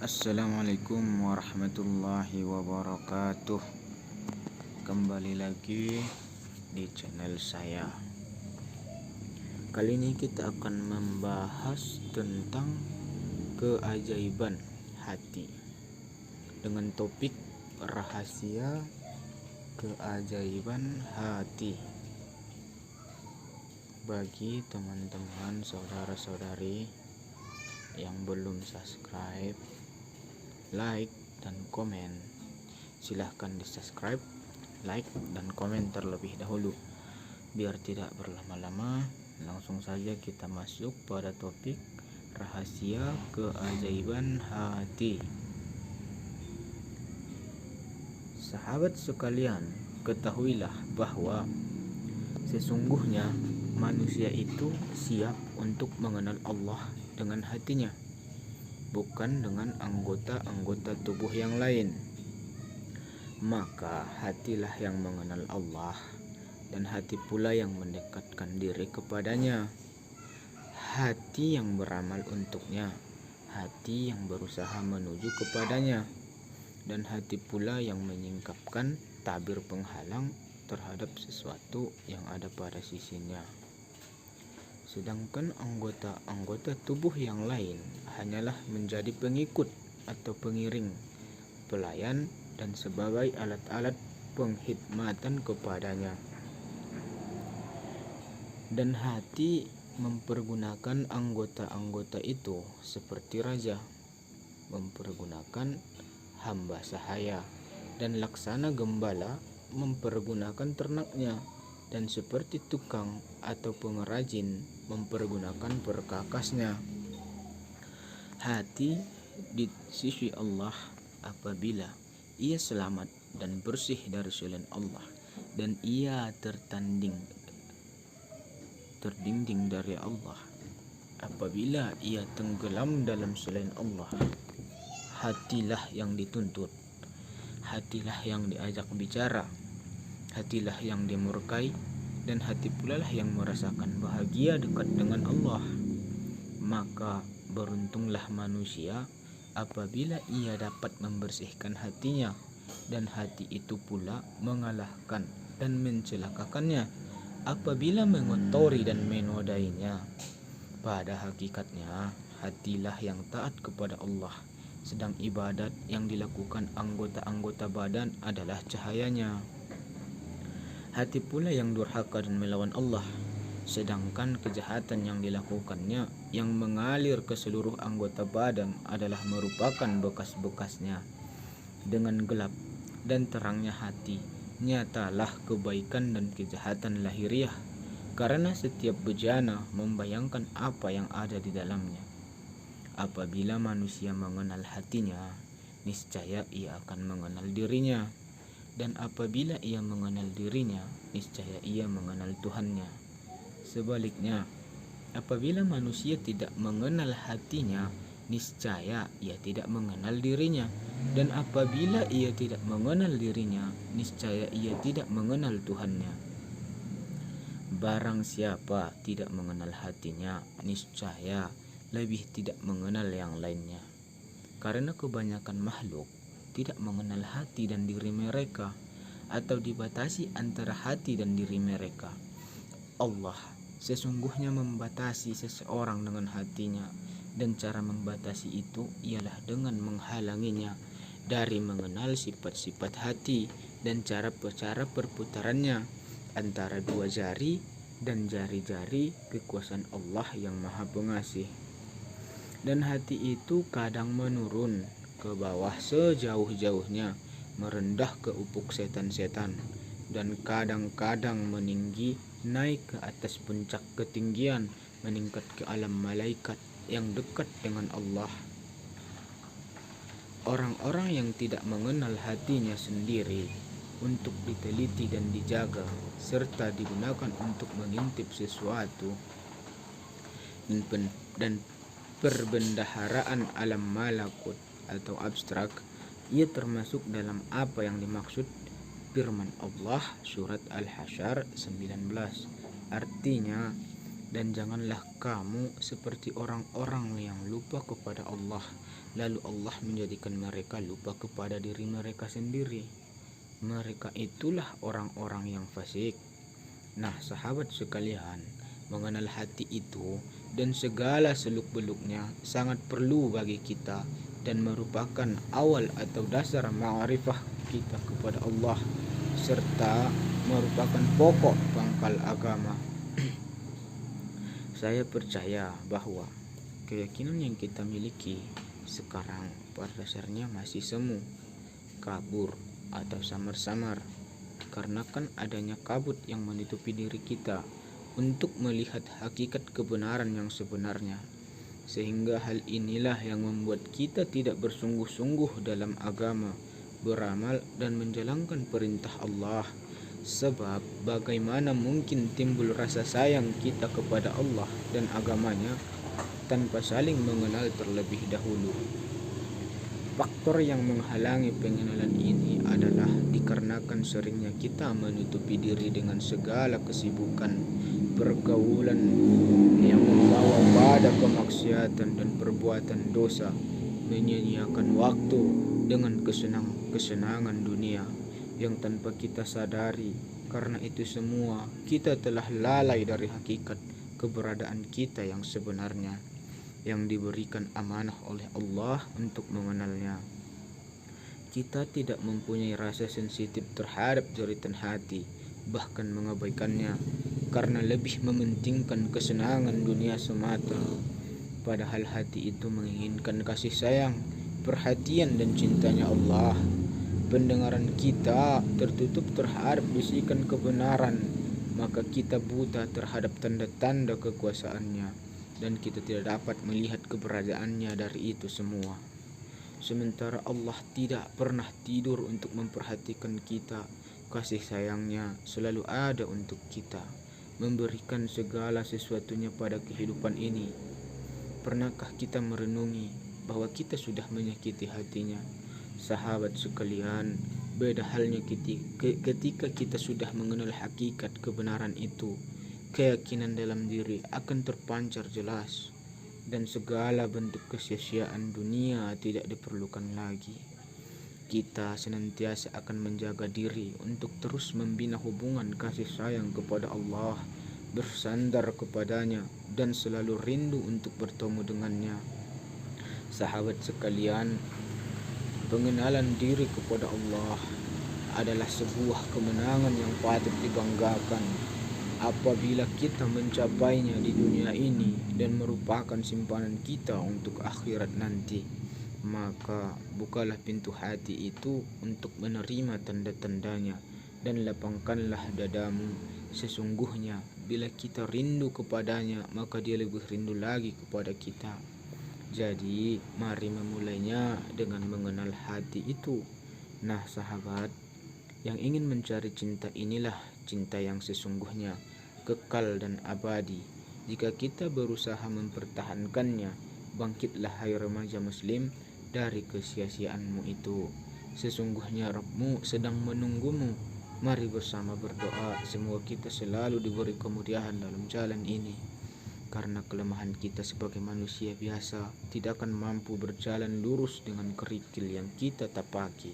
Assalamualaikum warahmatullahi wabarakatuh. Kembali lagi di channel saya. Kali ini kita akan membahas tentang keajaiban hati dengan topik rahasia keajaiban hati. Bagi teman-teman saudara-saudari yang belum subscribe, like dan komen, silahkan di subscribe, like dan komen terlebih dahulu. Biar tidak berlama-lama, langsung saja kita masuk pada topik rahasia keajaiban hati. Sahabat sekalian, ketahuilah bahwa sesungguhnya manusia itu siap untuk mengenal Allah dengan hatinya, bukan dengan anggota-anggota tubuh yang lain. Maka hatilah yang mengenal Allah, dan hati pula yang mendekatkan diri kepadanya. Hati yang beramal untuknya, hati yang berusaha menuju kepadanya, dan hati pula yang menyingkapkan tabir penghalang terhadap sesuatu yang ada pada sisinya. Sedangkan anggota-anggota tubuh yang lain hanyalah menjadi pengikut atau pengiring, pelayan, dan sebagai alat-alat penghidmatan kepadanya. Dan hati mempergunakan anggota-anggota itu seperti raja mempergunakan hamba sahaya, dan laksana gembala mempergunakan ternaknya, dan seperti tukang atau pengrajin mempergunakan perkakasnya. Hati di sisi Allah apabila ia selamat dan bersih dari selain Allah, dan ia terdinding dari Allah. Apabila ia tenggelam dalam selain Allah, hatilah yang dituntut, hatilah yang diajak bicara, hatilah yang dimurkai, dan hati pula lah yang merasakan bahagia dekat dengan Allah. Maka beruntunglah manusia apabila ia dapat membersihkan hatinya, dan hati itu pula mengalahkan dan mencelakakannya apabila mengotori dan menodainya. Pada hakikatnya, hatilah yang taat kepada Allah, sedang ibadat yang dilakukan anggota-anggota badan adalah cahayanya. Hati pula yang durhaka dan melawan Allah, sedangkan kejahatan yang dilakukannya yang mengalir ke seluruh anggota badan adalah merupakan bekas-bekasnya. Dengan gelap dan terangnya hati, nyatalah kebaikan dan kejahatan lahiriah, karena setiap bejana membayangkan apa yang ada di dalamnya. Apabila manusia mengenal hatinya, niscaya ia akan mengenal dirinya. Dan apabila ia mengenal dirinya, niscaya ia mengenal Tuhannya. Sebaliknya, apabila manusia tidak mengenal hatinya, niscaya ia tidak mengenal dirinya. Dan apabila ia tidak mengenal dirinya, niscaya ia tidak mengenal Tuhannya. Barang siapa tidak mengenal hatinya, niscaya lebih tidak mengenal yang lainnya. Karena kebanyakan makhluk tidak mengenal hati dan diri mereka, atau dibatasi antara hati dan diri mereka. Allah sesungguhnya membatasi seseorang dengan hatinya, dan cara membatasi itu ialah dengan menghalanginya dari mengenal sifat-sifat hati dan cara-cara perputarannya antara dua jari dan jari-jari kekuasaan Allah yang Maha Pengasih. Dan hati itu kadang menurun ke bawah sejauh-jauhnya, merendah ke ufuk setan-setan, dan kadang-kadang meninggi naik ke atas puncak ketinggian, meningkat ke alam malaikat yang dekat dengan Allah. Orang-orang yang tidak mengenal hatinya sendiri untuk diteliti dan dijaga, serta digunakan untuk mengintip sesuatu dan perbendaharaan alam malakut atau abstrak, ia termasuk dalam apa yang dimaksud firman Allah surat Al-Hasyr 19. Artinya, Dan janganlah kamu seperti orang-orang yang lupa kepada Allah, lalu Allah menjadikan mereka lupa kepada diri mereka sendiri. Mereka itulah orang-orang yang fasik. Nah, sahabat sekalian, mengenal hati itu dan segala seluk-beluknya sangat perlu bagi kita dan merupakan awal atau dasar ma'rifah kita kepada Allah, serta merupakan pokok pangkal agama. Saya percaya bahwa keyakinan yang kita miliki sekarang pada dasarnya masih semu, kabur, atau samar-samar, karena kan adanya kabut yang menutupi diri kita untuk melihat hakikat kebenaran yang sebenarnya. Sehingga hal inilah yang membuat kita tidak bersungguh-sungguh dalam agama, beramal, dan menjalankan perintah Allah. Sebab bagaimana mungkin timbul rasa sayang kita kepada Allah dan agamanya tanpa saling mengenal terlebih dahulu. Faktor yang menghalangi pengenalan ini adalah dikarenakan seringnya kita menutupi diri dengan segala kesibukan pergaulan yang membawa pada kemaksiatan dan perbuatan dosa, menyia-nyiakan waktu dengan kesenangan dunia yang tanpa kita sadari. Karena itu semua kita telah lalai dari hakikat keberadaan kita yang sebenarnya, yang diberikan amanah oleh Allah untuk mengenalnya. Kita tidak mempunyai rasa sensitif terhadap jeritan hati, bahkan mengabaikannya karena lebih mementingkan kesenangan dunia semata. Padahal hati itu menginginkan kasih sayang, perhatian, dan cintanya Allah. Pendengaran kita tertutup terhadap bisikan kebenaran, maka kita buta terhadap tanda-tanda kekuasaannya, dan kita tidak dapat melihat keberadaannya dari itu semua. Sementara Allah tidak pernah tidur untuk memperhatikan kita. Kasih sayangnya selalu ada untuk kita, memberikan segala sesuatunya pada kehidupan ini. Pernahkah kita merenungi bahwa kita sudah menyakiti hatinya? Sahabat sekalian, beda halnya ketika kita sudah mengenal hakikat kebenaran itu. Keyakinan dalam diri akan terpancar jelas, dan segala bentuk kesia-siaan dunia tidak diperlukan lagi. Kita senantiasa akan menjaga diri untuk terus membina hubungan kasih sayang kepada Allah, bersandar kepadanya, dan selalu rindu untuk bertemu dengannya. Sahabat sekalian, pengenalan diri kepada Allah adalah sebuah kemenangan yang patut dibanggakan. Apabila kita mencapainya di dunia ini dan merupakan simpanan kita untuk akhirat nanti, maka bukalah pintu hati itu untuk menerima tanda-tandanya dan lapangkanlah dadamu. Sesungguhnya bila kita rindu kepadanya, maka dia lebih rindu lagi kepada kita. Jadi mari memulainya dengan mengenal hati itu. Nah sahabat, yang ingin mencari cinta inilah cinta yang sesungguhnya, kekal dan abadi. Jika kita berusaha mempertahankannya, bangkitlah hai remaja muslim dari kesia-siaanmu itu. Sesungguhnya Rabbmu sedang menunggumu. Mari bersama berdoa semoga kita selalu diberi kemudahan dalam jalan ini. Karena kelemahan kita sebagai manusia biasa tidak akan mampu berjalan lurus dengan kerikil yang kita tapaki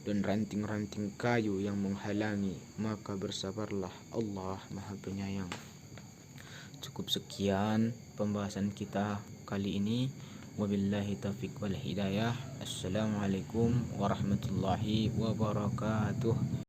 dan ranting-ranting kayu yang menghalangi, maka bersabarlah, Allah Maha Penyayang. Cukup sekian pembahasan kita kali ini. Wabillahi taufiq wal hidayah. Assalamualaikum warahmatullahi wabarakatuh.